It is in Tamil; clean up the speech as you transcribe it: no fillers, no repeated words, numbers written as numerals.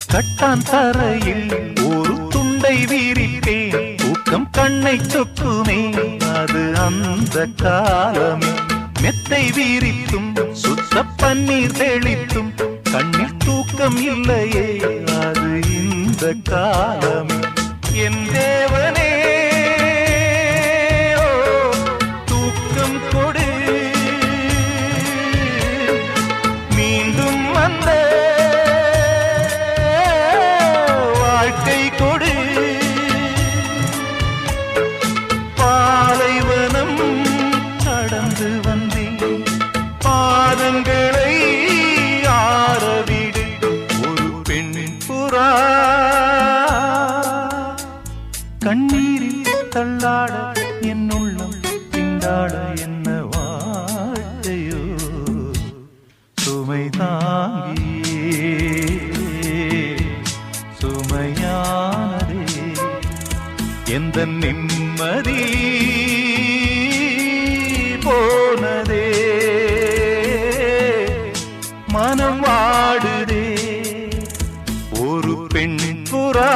கட்டான் தரையில் ஒரு துண்டை வீரிப்பேன், தூக்கம் கண்ணை சொக்குமே அது அந்த காலமே. மெத்தை வீரித்தும் சுத்த பன்னீர் தெளித்தும் கண்ணில் தூக்கம் இல்லையே அது இந்த காலமே. என் தேவனே தூக்கம் கொடு, மீண்டும் வந்த வாழ்க்கை கொடு. பாலைவனம் கடந்து வந்தேன், பாதங்களை ஆரவிடு. ஒரு பெண்ணின் புறா கண்ணீரில் தள்ளாட என் உள்ளம் திண்டாட என்ன வாழ்க்கையோ சுமை தாங்கியே சுமையானதே எந்த நிம்மதி போனதே. மனம் வாடுதே ஒரு பெண் புறா